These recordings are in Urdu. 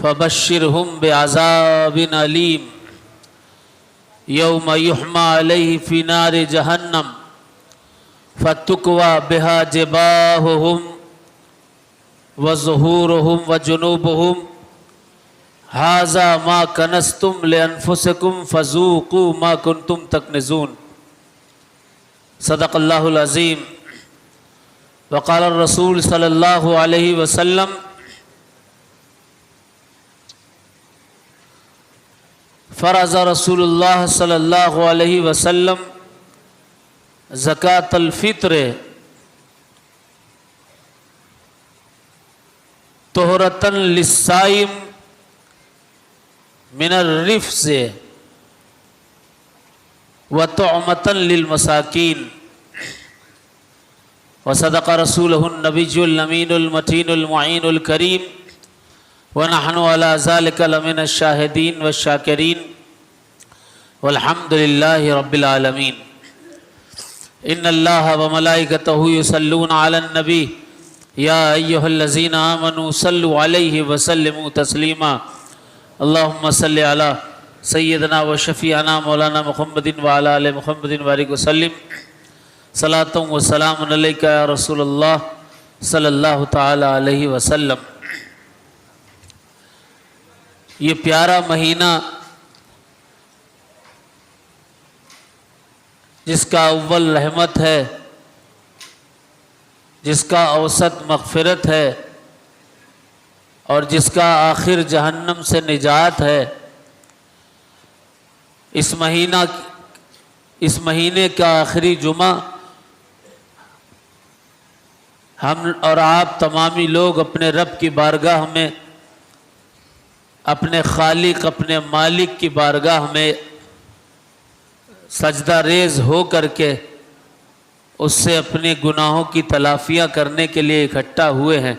فبشرهم بعذاب علیم یوم یحمى علیہ فی نار جہنم فتکوی بہا جباہہم وظہورہم وجنوبہم ھذا ما کنزتم لانفسکم فذوقوا ما کنتم تکنزون۔ صدق اللہ العظیم۔ وقال الرسول صلی اللہ علیہ وسلم فرض رسول اللہ صلی اللہ علیہ وسلم زکوٰۃ الفطر طہرۃ للصائم من الرفث وطعمۃ للمساکین۔ وصدق رسولہ النبی الامین المتین المعین الکریم ونحن علی ذلک لمن الشاہدین والشاکرین والحمد للہ رب العالمین۔ ان اللہ وملائکتہ یصلون علی النبی یا ایہا الذین آمنوا صلوا علیہ وسلموا تسلیما۔ اللہم صلی علی سیدنا و شفیعنا مولانا محمد وعلی آل محمد وبارک وسلم۔ صلاۃ و سلام علیک یا رسول اللہ صلی اللہ تعالی علیہ وسلم۔ یہ پیارا مہینہ جس کا اول رحمت ہے، جس کا اوسط مغفرت ہے اور جس کا آخر جہنم سے نجات ہے، اس مہینے کا آخری جمعہ ہم اور آپ تمامی لوگ اپنے رب کی بارگاہ میں، اپنے خالق اپنے مالک کی بارگاہ میں سجدہ ریز ہو کر کے اس سے اپنے گناہوں کی تلافیاں کرنے کے لیے اکٹھا ہوئے ہیں۔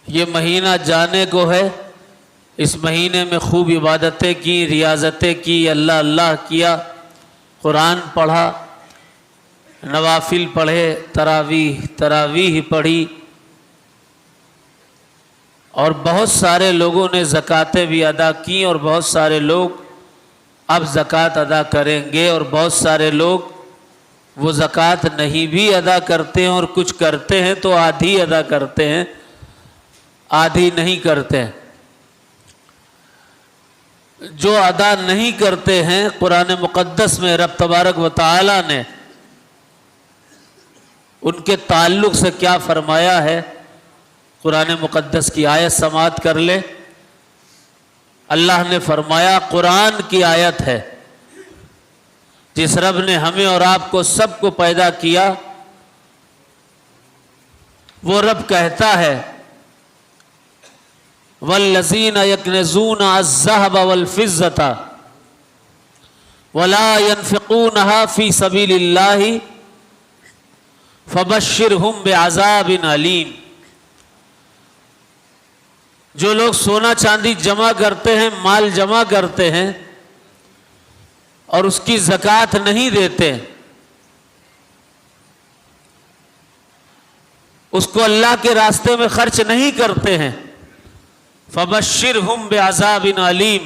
یہ مہینہ جانے کو ہے، اس مہینے میں خوب عبادتیں کی، ریاضتیں کی، اللہ اللہ کیا، قرآن پڑھا، نوافل پڑھے، تراویح پڑھی، اور بہت سارے لوگوں نے زکوٰۃیں بھی ادا کیں، اور بہت سارے لوگ اب زکوٰۃ ادا کریں گے، اور بہت سارے لوگ وہ زکوٰۃ نہیں بھی ادا کرتے ہیں، اور کچھ کرتے ہیں تو آدھی ادا کرتے ہیں، آدھی نہیں کرتے ہیں۔ جو ادا نہیں کرتے ہیں، قرآن مقدس میں رب تبارک و تعالی نے ان کے تعلق سے کیا فرمایا ہے، قرآن مقدس کی آیت سماعت کر لے۔ اللہ نے فرمایا، قرآن کی آیت ہے، جس رب نے ہمیں اور آپ کو سب کو پیدا کیا، وہ رب کہتا ہے وَالَّذِينَ يَكْنِزُونَ الذَّهَبَ وَالْفِضَّةَ وَلَا يَنْفِقُونَهَا فِي سَبِيلِ اللَّهِ فَبَشِّرْهُمْ بِعَذَابٍ عَلِيمٍ۔ جو لوگ سونا چاندی جمع کرتے ہیں، مال جمع کرتے ہیں، اور اس کی زکوٰۃ نہیں دیتے، اس کو اللہ کے راستے میں خرچ نہیں کرتے ہیں، فَبَشِّرْهُمْ بِعَذَابٍ عَلِيمٍ،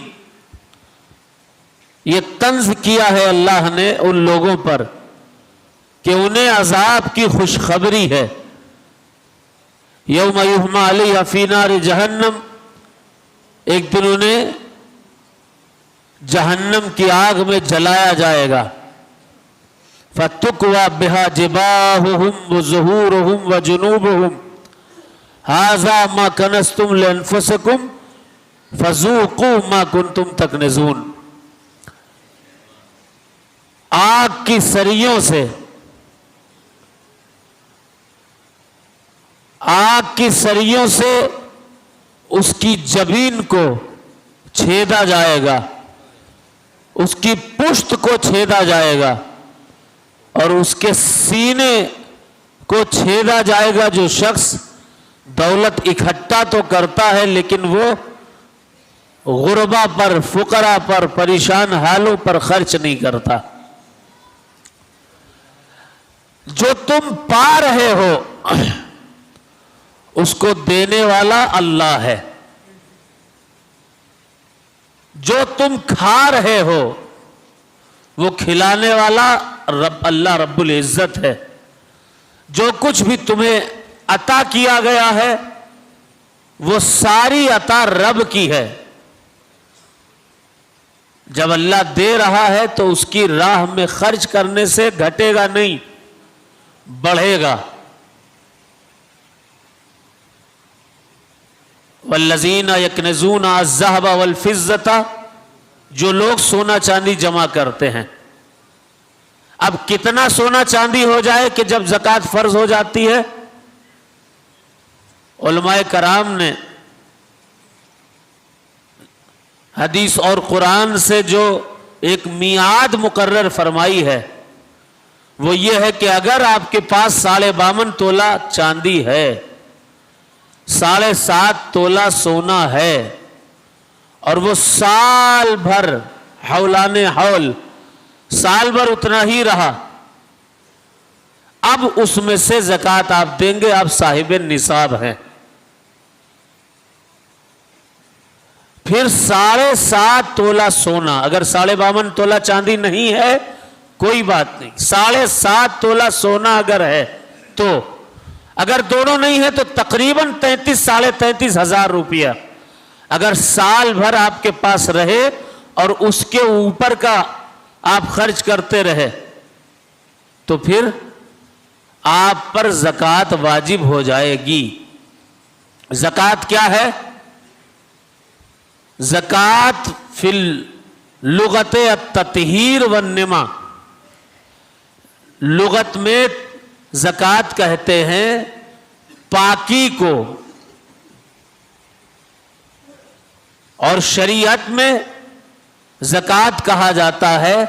یہ طنز کیا ہے اللہ نے ان لوگوں پر کہ انہیں عذاب کی خوشخبری ہے۔ یوم یحمى علیہ فی نار جہنم، ایک دن انہیں جہنم کی آگ میں جلایا جائے گا۔ فَتُكْوَى بِهَا جِبَاهُهُمْ وَظُهُورُهُمْ وَجُنُوبُهُمْ ھذا ما کنزتم لانفسکم فذوقوا ما کنتم تکنزون۔ آگ کی سریوں سے، اس کی جبین کو چھیدا جائے گا، اس کی پشت کو چھیدا جائے گا، اور اس کے سینے کو چھیدا جائے گا۔ جو شخص دولت اکٹھا تو کرتا ہے لیکن وہ غربا پر، فقراء پر، پریشان حالوں پر خرچ نہیں کرتا۔ جو تم پا رہے ہو اس کو دینے والا اللہ ہے. جو تم کھا رہے ہو وہ کھلانے والا اللہ رب العزت ہے. جو کچھ بھی تمہیں عطا کیا گیا ہے وہ ساری عطا رب کی ہے. جب اللہ دے رہا ہے تو اس کی راہ میں خرچ کرنے سے گھٹے گا نہیں، بڑھے گا. والذین یکنزون الذھب والفضة، جو لوگ سونا چاندی جمع کرتے ہیں. اب کتنا سونا چاندی ہو جائے کہ جب زکوٰۃ فرض ہو جاتی ہے؟ علماء کرام نے حدیث اور قرآن سے جو ایک میعاد مقرر فرمائی ہے وہ یہ ہے کہ اگر آپ کے پاس 52.5 تولہ چاندی ہے، 7.5 تولہ سونا ہے، اور وہ سال بھر حولان حول سال بھر اتنا ہی رہا، اب اس میں سے زکوٰۃ آپ دیں گے، آپ صاحب نصاب ہیں. پھر 7.5 تولہ سونا، اگر 52.5 تولہ چاندی نہیں ہے کوئی بات نہیں، 7.5 تولہ سونا اگر ہے تو، اگر دونوں نہیں ہے تو تقریباً 33-33.5 ہزار روپیہ اگر سال بھر آپ کے پاس رہے اور اس کے اوپر کا آپ خرچ کرتے رہے تو پھر آپ پر زکوٰۃ واجب ہو جائے گی. زکوٰۃ کیا ہے؟ زکوٰۃ فی اللغت التطہیر والنما. لغت میں زکوٰۃ کہتے ہیں پاکی کو، اور شریعت میں زکوٰۃ کہا جاتا ہے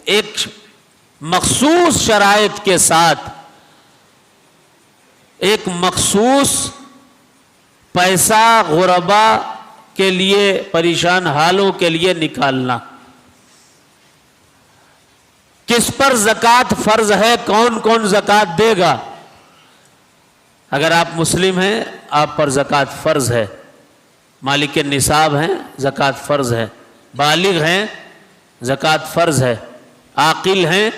ایک مخصوص شرائط کے ساتھ ایک مخصوص پیسہ غربا کے لیے، پریشان حالوں کے لیے نکالنا. کس پر زکوٰۃ فرض ہے؟ کون کون زکوٰۃ دے گا؟ اگر آپ مسلم ہیں آپ پر زکوٰۃ فرض ہے، مالک نصاب ہیں زکوٰۃ فرض ہے، بالغ ہیں زکوٰۃ فرض ہے، عاقل ہیں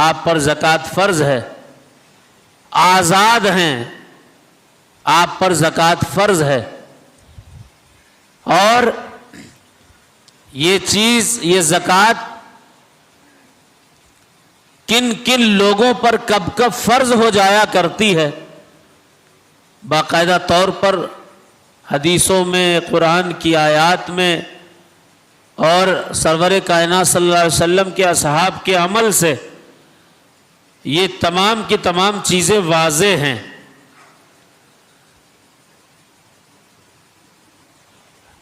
آپ پر زکوٰۃ فرض ہے، آزاد ہیں آپ پر زکوٰۃ فرض ہے. اور یہ چیز، یہ زکوٰۃ کن کن لوگوں پر کب کب فرض ہو جایا کرتی ہے، باقاعدہ طور پر حدیثوں میں، قرآن کی آیات میں اور سرور کائنات صلی اللہ علیہ وسلم کے اصحاب کے عمل سے یہ تمام کی تمام چیزیں واضح ہیں.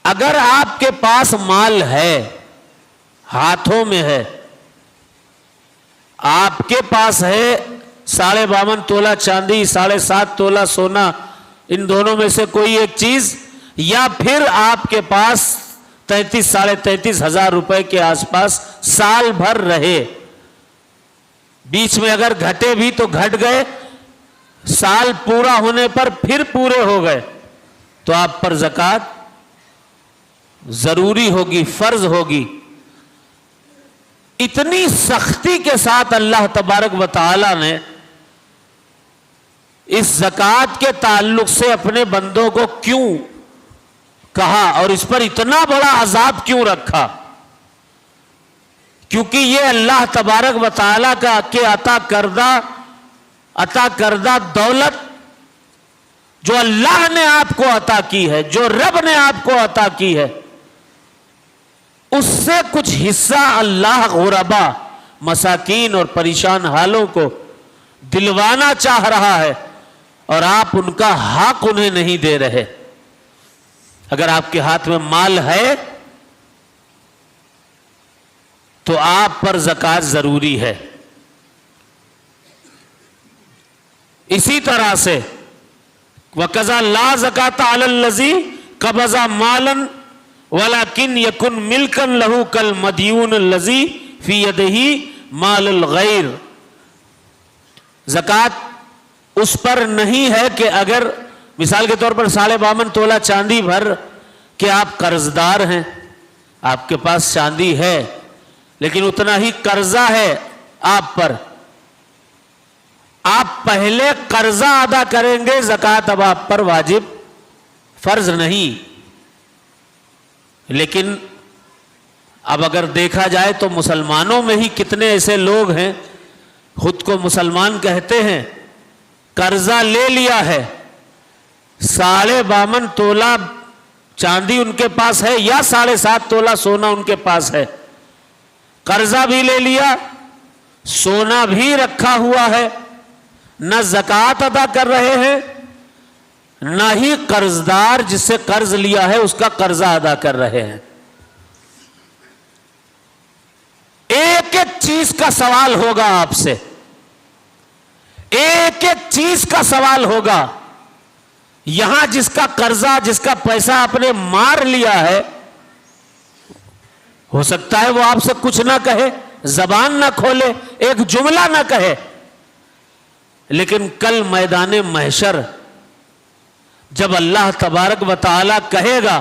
اگر آپ کے پاس مال ہے، ہاتھوں میں ہے، آپ کے پاس ہے 52.5 تولہ چاندی، 7.5 تولہ سونا، ان دونوں میں سے کوئی ایک چیز، یا پھر آپ کے پاس 33-33.5 ہزار روپے کے آس پاس سال بھر رہے، بیچ میں اگر گھٹے بھی تو گھٹ گئے، سال پورا ہونے پر پھر پورے ہو گئے، تو آپ پر زکوٰۃ ضروری ہوگی، فرض ہوگی. اتنی سختی کے ساتھ اللہ تبارک و تعالی نے اس زکوٰۃ کے تعلق سے اپنے بندوں کو کیوں کہا اور اس پر اتنا بڑا عذاب کیوں رکھا؟ کیونکہ یہ اللہ تبارک و تعالی کا کہ عطا کردہ دولت جو اللہ نے آپ کو عطا کی ہے، جو رب نے آپ کو عطا کی ہے، اس سے کچھ حصہ اللہ غربا، مساکین اور پریشان حالوں کو دلوانا چاہ رہا ہے، اور آپ ان کا حق انہیں نہیں دے رہے. اگر آپ کے ہاتھ میں مال ہے تو آپ پر زکوٰۃ ضروری ہے. اسی طرح سے وَقَضَى لَا زَكَاةَ عَلَى الَّذِي قَبَضَ مَالًا وَلَكِنْ يَكُنْ مِلْكًا لَهُ كَالْمَدْيُونِ الَّذِي فِي يَدِهِ مَالُ الْغَيْرِ. زکوٰۃ اس پر نہیں ہے کہ اگر مثال کے طور پر 52.5 تولہ چاندی بھر کہ آپ قرض دار ہیں، آپ کے پاس چاندی ہے لیکن اتنا ہی قرضہ ہے آپ پر، آپ پہلے قرضہ ادا کریں گے، زکوٰۃ اب آپ پر واجب فرض نہیں۔ لیکن اب اگر دیکھا جائے تو مسلمانوں میں ہی کتنے ایسے لوگ ہیں خود کو مسلمان کہتے ہیں، قرضہ لے لیا ہے، 52.5 تولہ چاندی ان کے پاس ہے یا 7.5 تولہ سونا ان کے پاس ہے، قرضہ بھی لے لیا، سونا بھی رکھا ہوا ہے، نہ زکوٰۃ ادا کر رہے ہیں نہ ہی قرضدار جس سے قرض لیا ہے اس کا قرضہ ادا کر رہے ہیں۔ ایک ایک چیز کا سوال ہوگا آپ سے، ایک ایک چیز کا سوال ہوگا۔ یہاں جس کا قرضہ، جس کا پیسہ آپ نے مار لیا ہے، ہو سکتا ہے وہ آپ سے کچھ نہ کہے، زبان نہ کھولے، ایک جملہ نہ کہے، لیکن کل میدان محشر جب اللہ تبارک و تعالی کہے گا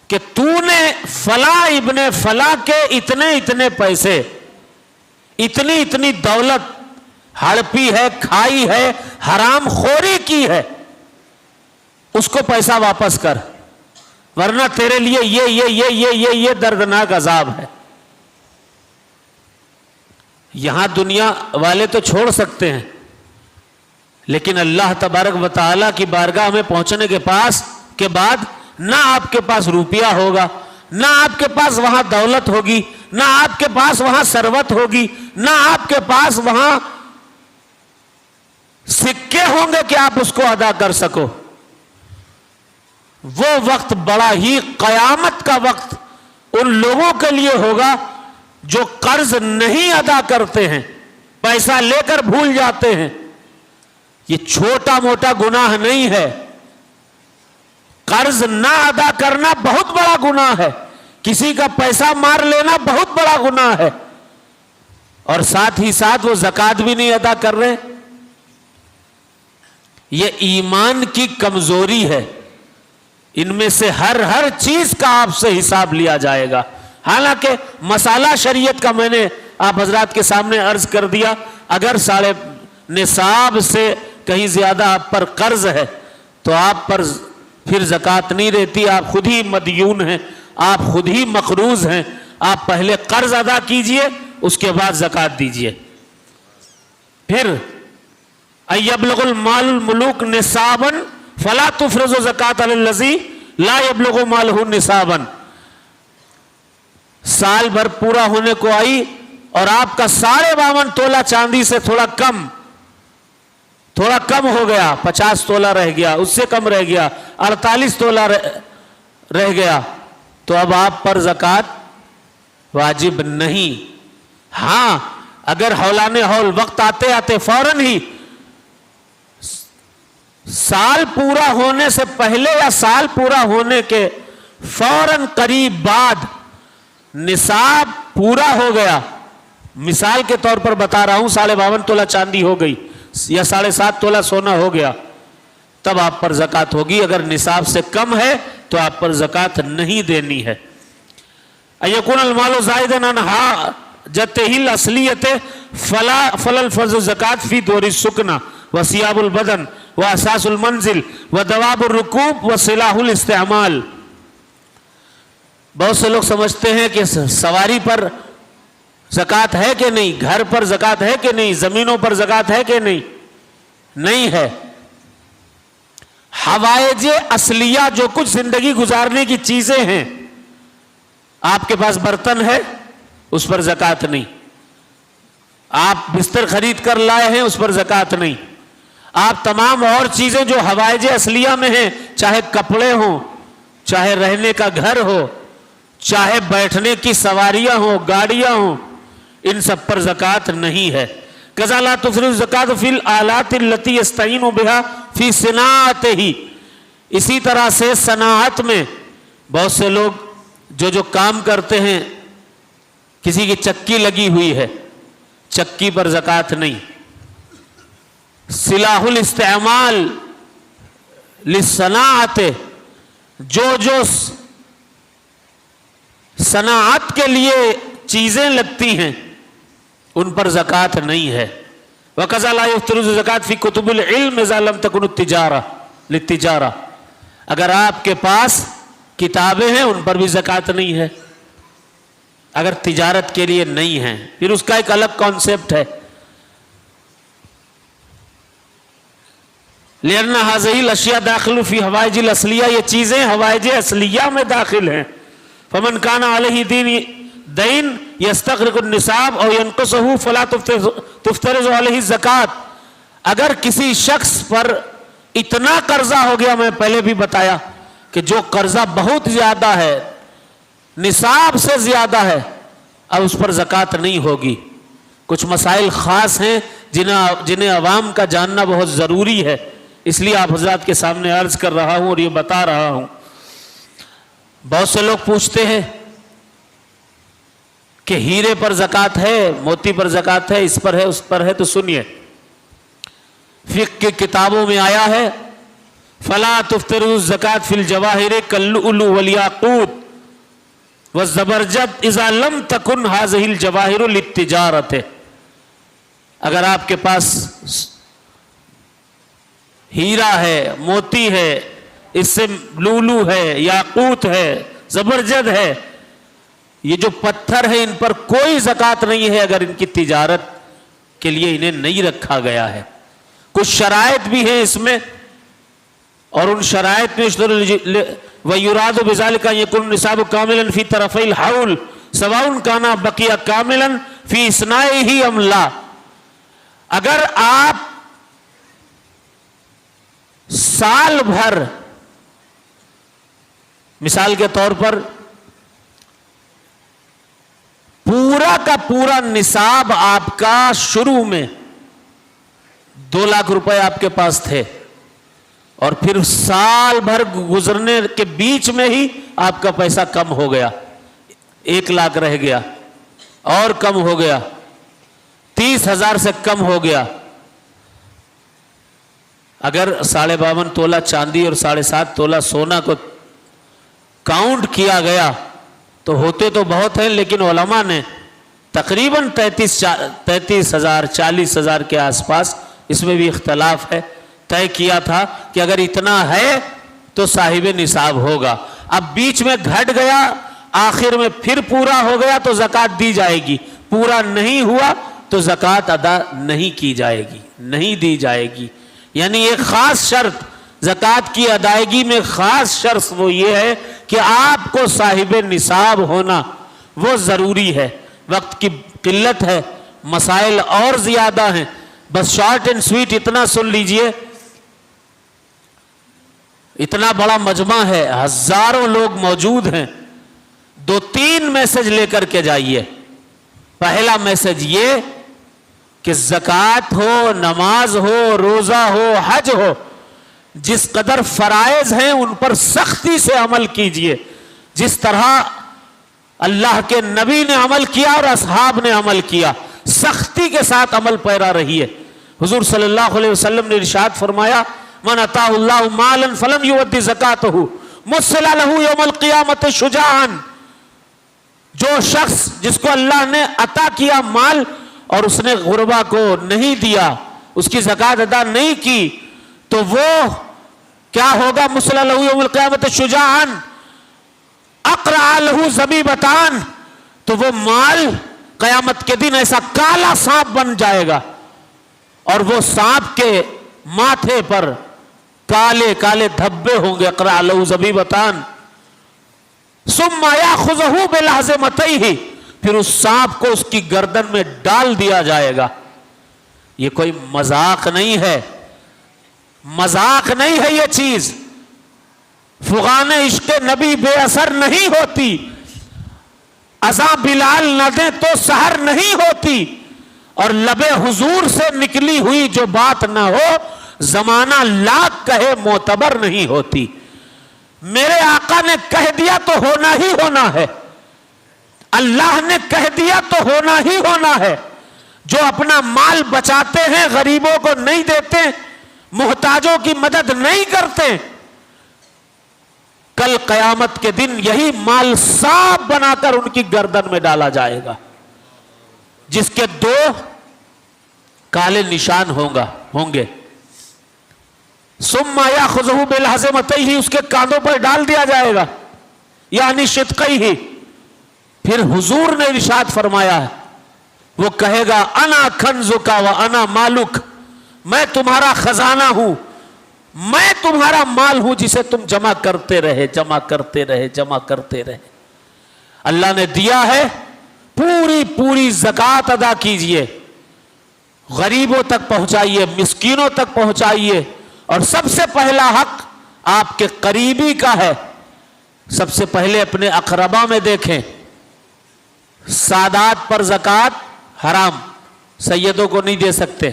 کہ تو نے فلاں ابن فلاں کے اتنے اتنے پیسے، اتنی اتنی دولت ہڑپی ہے، کھائی ہے، حرام خوری کی ہے، اس کو پیسہ واپس کر، ورنہ تیرے لیے یہ دردناک عذاب ہے۔ یہاں دنیا والے تو چھوڑ سکتے ہیں، لیکن اللہ تبارک و تعالیٰ کی بارگاہ میں پہنچنے کے بعد نہ آپ کے پاس روپیہ ہوگا، نہ آپ کے پاس وہاں دولت ہوگی، نہ آپ کے پاس وہاں ثروت ہوگی، نہ آپ کے پاس وہاں سکے ہوں گے کہ آپ اس کو ادا کر سکو۔ وہ وقت بڑا ہی قیامت کا وقت ان لوگوں کے لیے ہوگا جو قرض نہیں ادا کرتے ہیں، پیسہ لے کر بھول جاتے ہیں۔ یہ چھوٹا موٹا گناہ نہیں ہے، قرض نہ ادا کرنا بہت بڑا گناہ ہے، کسی کا پیسہ مار لینا بہت بڑا گناہ ہے، اور ساتھ ہی ساتھ وہ زکوٰۃ بھی نہیں ادا کر رہے۔ یہ ایمان کی کمزوری ہے، ان میں سے ہر چیز کا آپ سے حساب لیا جائے گا۔ حالانکہ مسئلہ شریعت کا میں نے آپ حضرات کے سامنے عرض کر دیا، اگر ساڑھے نصاب سے کہیں زیادہ آپ پر قرض ہے تو آپ پر پھر زکوٰۃ نہیں رہتی، آپ خود ہی مدیون ہیں، آپ خود ہی مقروض ہیں، آپ پہلے قرض ادا کیجئے اس کے بعد زکوٰۃ دیجئے۔ پھر ایبلغ المال الملوک نصابا فلا تفرض زکوٰۃ علی الذی لا یبلغ مالہ نصابا۔ سال بھر پورا ہونے کو آئی اور آپ کا 52.5 تولہ چاندی سے تھوڑا کم ہو گیا، 50 تولہ رہ گیا، اس سے کم رہ گیا، 48 تولہ رہ گیا، تو اب آپ پر زکوٰۃ واجب نہیں۔ ہاں اگر حولان حول وقت آتے آتے فوراً ہی سال پورا ہونے سے پہلے یا سال پورا ہونے کے فوراً قریب بعد نصاب پورا ہو گیا، مثال کے طور پر بتا رہا ہوں 52.5 تولہ چاندی ہو گئی یا 7.5 تولہ سونا ہو گیا، تب آپ پر زکوٰۃ ہوگی۔ اگر نصاب سے کم ہے تو آپ پر زکوٰۃ نہیں دینی ہے۔ ایکون المال زائدا عن حاجتہ الاصلیۃ فلا الفرض الزکوٰۃ فی دور السکن وثیاب البدن واساس المنزل ودواب الرکوب وسلاح الاستعمال۔ بہت سے لوگ سمجھتے ہیں کہ سواری پر زکوٰۃ ہے کہ نہیں، گھر پر زکوٰۃ ہے کہ نہیں، زمینوں پر زکوٰۃ ہے کہ نہیں، نہیں ہے۔ حوائج اصلیہ جو کچھ زندگی گزارنے کی چیزیں ہیں، آپ کے پاس برتن ہے اس پر زکوٰۃ نہیں، آپ بستر خرید کر لائے ہیں اس پر زکوٰۃ نہیں، آپ تمام اور چیزیں جو حوائج اصلیہ میں ہیں، چاہے کپڑے ہوں، چاہے رہنے کا گھر ہو، چاہے بیٹھنے کی سواریاں ہوں، گاڑیاں ہوں، ان سب پر زکوٰۃ نہیں ہے۔ کذا لا تفرض الزکوٰۃ فی الآلات التی یستعین بہا فی صناعتہ، اسی طرح سے صناعت میں بہت سے لوگ جو کام کرتے ہیں، کسی کی چکی لگی ہوئی ہے، چکی پر زکوٰۃ نہیں، سلاح الاستعمال للصناعت، جو صناعت کے لیے چیزیں لگتی ہیں ان پر زکوٰۃ نہیں ہے۔ وَقَذَا لَا يُفْتَرَضُ الزَّكَاةُ فِي كُتُبِ الْعِلْمِ إِذَا لَمْ تَكُنْ لِلتِّجَارَةِ، اگر آپ کے پاس کتابیں ہیں ان پر بھی زکوٰۃ نہیں ہے، اگر تجارت کے لیے نہیں ہیں، پھر اس کا ایک الگ کانسیپٹ ہے۔ لِأَنَّ هَذِهِ الْأَشْيَاءَ دَاخِلٌ فِي حَوَائِجِ الْأَصْلِيَّةِ، یہ چیزیں حوائج اصلیہ میں داخل ہیں۔ فَمَنْ كَانَ عَلَيْهِ دین یستغرق النصاب او ينقصه فلا تفترض علیہ الزکوٰۃ، اگر کسی شخص پر اتنا قرضہ ہو گیا، میں پہلے بھی بتایا کہ جو قرضہ بہت زیادہ ہے، نصاب سے زیادہ ہے، اب اس پر زکوٰۃ نہیں ہوگی۔ کچھ مسائل خاص ہیں جنہیں عوام کا جاننا بہت ضروری ہے، اس لیے آپ حضرات کے سامنے عرض کر رہا ہوں اور یہ بتا رہا ہوں۔ بہت سے لوگ پوچھتے ہیں کہ ہیرے پر زکوٰۃ ہے، موتی پر زکوٰۃ ہے، اس پر ہے اس پر ہے، تو سنیے، فقہ کی کتابوں میں آیا ہے فلا تفترض الزکاة فی الجواہر کاللؤلؤ والیاقوت والزبرجد اذا لم تکن هذه الجواہر للتجارۃ، اگر آپ کے پاس ہیرا ہے، موتی ہے، اس سے لولو ہے، یاقوت ہے، زبرجد ہے، یہ جو پتھر ہے ان پر کوئی زکوٰۃ نہیں ہے اگر ان کی تجارت کے لیے انہیں نہیں رکھا گیا ہے۔ کچھ شرائط بھی ہیں اس میں، اور ان شرائط میں وَيُرَادُ بِذَلِكَ أَن يَكُونَ النِّصَابُ كَامِلًا فِي طَرَفَيِ الْحَوْلِ سَوَاءٌ كَانَ بَقِيَ كَامِلًا فِي إِصْنَاعِهِ أَمْ لَا، اگر آپ سال بھر، مثال کے طور پر پورا کا پورا نصاب آپ کا شروع میں 2 لاکھ روپے آپ کے پاس تھے، اور پھر سال بھر گزرنے کے بیچ میں ہی آپ کا پیسہ کم ہو گیا، 1 لاکھ رہ گیا، اور کم ہو گیا، 30,000 سے کم ہو گیا۔ اگر 52.5 تولہ چاندی اور 7.5 تولہ سونا کو کاؤنٹ کیا گیا تو ہوتے تو بہت ہیں، لیکن علماء نے تقریباً 33,000 40,000 کے آس پاس، اس میں بھی اختلاف ہے، طے کیا تھا کہ اگر اتنا ہے تو صاحب نصاب ہوگا۔ اب بیچ میں گھٹ گیا، آخر میں پھر پورا ہو گیا تو زکوٰۃ دی جائے گی، پورا نہیں ہوا تو زکوٰۃ ادا نہیں کی جائے گی، نہیں دی جائے گی۔ یعنی ایک خاص شرط زکوٰۃ کی ادائیگی میں، خاص شرط وہ یہ ہے کہ آپ کو صاحب نصاب ہونا وہ ضروری ہے۔ وقت کی قلت ہے، مسائل اور زیادہ ہیں، بس شارٹ اینڈ سویٹ اتنا سن لیجئے، اتنا بڑا مجمع ہے، ہزاروں لوگ موجود ہیں، 2-3 میسج لے کر کے جائیے۔ پہلا میسج یہ کہ زکوٰۃ ہو، نماز ہو، روزہ ہو، حج ہو، جس قدر فرائض ہیں ان پر سختی سے عمل کیجئے، جس طرح اللہ کے نبی نے عمل کیا اور اصحاب نے عمل کیا، سختی کے ساتھ عمل پیرا رہیے۔ حضور صلی اللہ علیہ وسلم نے ارشاد فرمایا، من اتاہ اللہ مالا فلم یؤدی زکاتہ مثل لہ یوم القیامت شجاعا، جو شخص جس کو اللہ نے عطا کیا مال اور اس نے غربا کو نہیں دیا، اس کی زکوٰۃ ادا نہیں کی، تو وہ کیا ہوگا؟ مثل لہ یوم القیامت شجاعا اقرع لہ زبیبتان، تو وہ مال قیامت کے دن ایسا کالا سانپ بن جائے گا، اور وہ سانپ کے ماتھے پر کالے کالے دھبے ہوں گے، اقرع لہ زبیبتان، ثم یاخذہ بلحظمتیہ، پھر اس سانپ کو اس کی گردن میں ڈال دیا جائے گا۔ یہ کوئی مذاق نہیں ہے، مذاق نہیں ہے یہ چیز۔ فغان عشق نبی بے اثر نہیں ہوتی، اذان بلال نہ دیں تو سحر نہیں ہوتی، اور لب حضور سے نکلی ہوئی جو بات نہ ہو زمانہ لاکھ کہے معتبر نہیں ہوتی۔ میرے آقا نے کہہ دیا تو ہونا ہی ہونا ہے، اللہ نے کہہ دیا تو ہونا ہی ہونا ہے۔ جو اپنا مال بچاتے ہیں، غریبوں کو نہیں دیتے، محتاجوں کی مدد نہیں کرتے، کل قیامت کے دن یہی مال صاف بنا کر ان کی گردن میں ڈالا جائے گا، جس کے 2 کالے نشان ہوں گے۔ ثم یاخذہ بلحظمتیہ، اس کے کاندھوں پر ڈال دیا جائے گا، یعنی شدقیہ۔ پھر حضور نے ارشاد فرمایا ہے، وہ کہے گا انا کنزک و انا مالک، میں تمہارا خزانہ ہوں، میں تمہارا مال ہوں جسے تم جمع کرتے رہے، جمع کرتے رہے، جمع کرتے رہے۔ اللہ نے دیا ہے، پوری زکوٰۃ ادا کیجئے، غریبوں تک پہنچائیے، مسکینوں تک پہنچائیے، اور سب سے پہلا حق آپ کے قریبی کا ہے۔ سب سے پہلے اپنے اقربا میں دیکھیں، سادات پر زکوٰۃ حرام، سیدوں کو نہیں دے سکتے،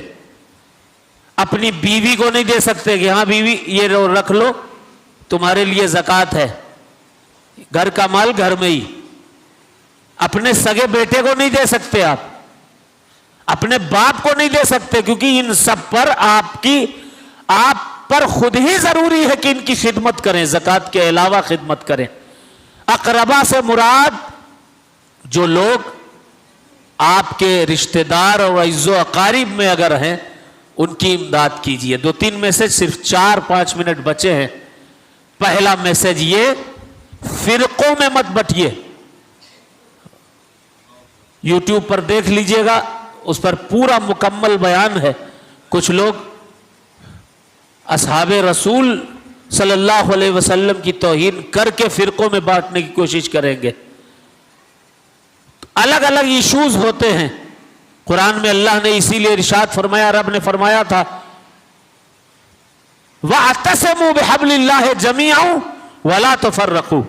اپنی بیوی کو نہیں دے سکتے کہ ہاں بیوی یہ رکھ لو تمہارے لیے زکوٰۃ ہے، گھر کا مال گھر میں ہی۔ اپنے سگے بیٹے کو نہیں دے سکتے، آپ اپنے باپ کو نہیں دے سکتے، کیونکہ ان سب پر آپ پر خود ہی ضروری ہے کہ ان کی خدمت کریں، زکوٰۃ کے علاوہ خدمت کریں۔ اقربا سے مراد جو لوگ آپ کے رشتہ دار اور عزیز و اقارب میں اگر ہیں، ان کی امداد کیجئے۔ 2-3 میسج، صرف 4-5 منٹ بچے ہیں۔ پہلا میسج یہ، فرقوں میں مت بٹیے۔ یوٹیوب پر دیکھ لیجئے گا، اس پر پورا مکمل بیان ہے۔ کچھ لوگ اصحاب رسول صلی اللہ علیہ وسلم کی توہین کر کے فرقوں میں بانٹنے کی کوشش کریں گے۔ الگ الگ ایشوز ہوتے ہیں۔ قرآن میں اللہ نے اسی لیے ارشاد فرمایا، رب نے فرمایا تھا وَاعْتَصِمُوا بِحَبْلِ اللَّهِ جَمِيعًا وَلَا تَفَرَّقُوا،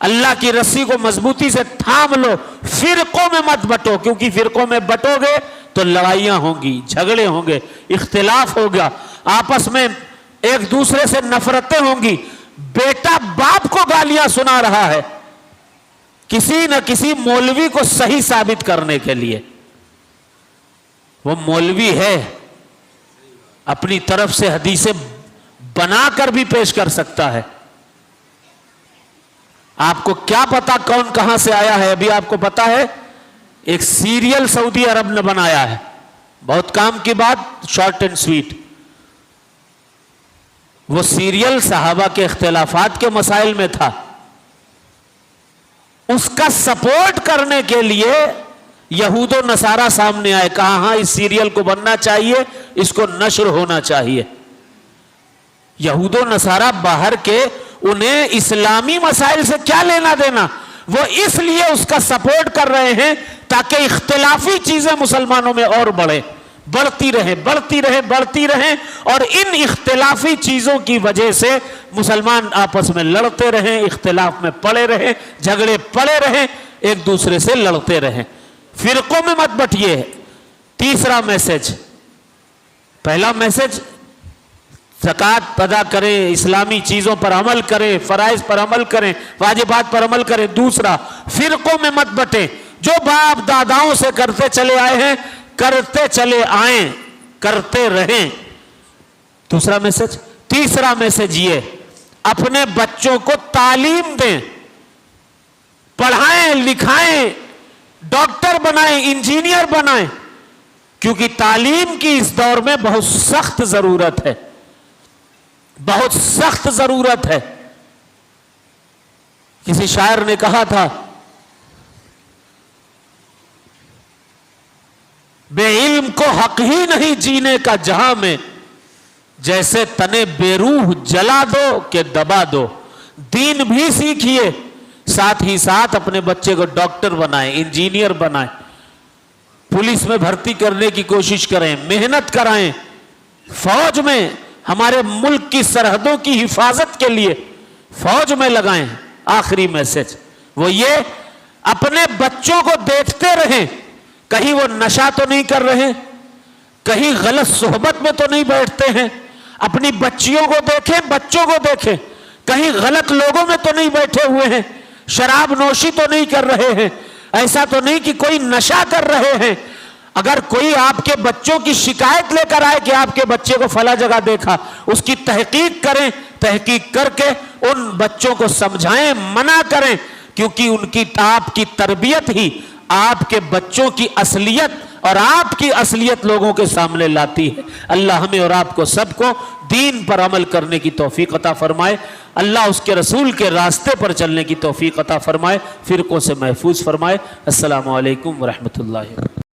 اللہ کی رسی کو مضبوطی سے تھام لو، فرقوں میں مت بٹو، کیونکہ فرقوں میں بٹو گے تو لڑائیاں ہوں گی، جھگڑے ہوں گے، اختلاف ہوگا، آپس میں ایک دوسرے سے نفرتیں ہوں گی۔ بیٹا باپ کو گالیاں سنا رہا ہے کسی نہ کسی مولوی کو صحیح ثابت کرنے کے لیے، وہ مولوی ہے، اپنی طرف سے حدیثیں بنا کر بھی پیش کر سکتا ہے۔ آپ کو کیا پتا کون کہاں سے آیا ہے؟ ابھی آپ کو پتا ہے ایک سیریل سعودی عرب نے بنایا ہے، بہت کام کی بات، شارٹ اینڈ سویٹ۔ وہ سیریل صحابہ کے اختلافات کے مسائل میں تھا، اس کا سپورٹ کرنے کے لیے یہود و نصارہ سامنے آئے، کہا ہاں اس سیریل کو بننا چاہیے، اس کو نشر ہونا چاہیے۔ یہود و نصارہ باہر کے، انہیں اسلامی مسائل سے کیا لینا دینا، وہ اس لیے اس کا سپورٹ کر رہے ہیں تاکہ اختلافی چیزیں مسلمانوں میں اور بڑھتی رہیں، اور ان اختلافی چیزوں کی وجہ سے مسلمان آپس میں لڑتے رہیں، اختلاف میں پڑے رہیں، جھگڑے پڑے رہیں، ایک دوسرے سے لڑتے رہیں۔ فرقوں میں مت بٹیے۔ تیسرا میسج، پہلا میسج زکوٰۃ ادا کریں، اسلامی چیزوں پر عمل کریں، فرائض پر عمل کریں، واجبات پر عمل کریں۔ دوسرا، فرقوں میں مت بٹیں، جو باپ داداؤں سے کرتے چلے آئے ہیں، کرتے چلے آئیں، کرتے رہیں۔ دوسرا میسج۔ تیسرا میسج یہ، اپنے بچوں کو تعلیم دیں، پڑھائیں لکھائیں، ڈاکٹر بنائیں، انجینئر بنائیں، کیونکہ تعلیم کی اس دور میں بہت سخت ضرورت ہے، بہت سخت ضرورت ہے۔ کسی شاعر نے کہا تھا، بے علم کو حق ہی نہیں جینے کا جہاں میں، جیسے تنے بے روح جلا دو کہ دبا دو۔ دین بھی سیکھیے، ساتھ ہی ساتھ اپنے بچے کو ڈاکٹر بنائیں، انجینئر بنائیں، پولیس میں بھرتی کرنے کی کوشش کریں، محنت کرائیں، فوج میں ہمارے ملک کی سرحدوں کی حفاظت کے لیے فوج میں لگائیں۔ آخری میسج وہ یہ، اپنے بچوں کو دیکھتے رہیں، کہیں وہ نشہ تو نہیں کر رہے، کہیں غلط صحبت میں تو نہیں بیٹھتے ہیں۔ اپنی بچیوں کو دیکھیں، بچوں کو دیکھیں، کہیں غلط لوگوں میں تو نہیں بیٹھے ہوئے ہیں، شراب نوشی تو نہیں کر رہے ہیں، ایسا تو نہیں کہ کوئی نشہ کر رہے ہیں۔ اگر کوئی آپ کے بچوں کی شکایت لے کر آئے کہ آپ کے بچے کو فلاں جگہ دیکھا، اس کی تحقیق کریں، تحقیق کر کے ان بچوں کو سمجھائیں، منع کریں، کیونکہ ان کی آپ کی تربیت ہی آپ کے بچوں کی اصلیت اور آپ کی اصلیت لوگوں کے سامنے لاتی ہے۔ اللہ ہمیں اور آپ کو سب کو دین پر عمل کرنے کی توفیق عطا فرمائے، اللہ اس کے رسول کے راستے پر چلنے کی توفیق عطا فرمائے، فرقوں سے محفوظ فرمائے۔ السلام علیکم ورحمۃ اللہ۔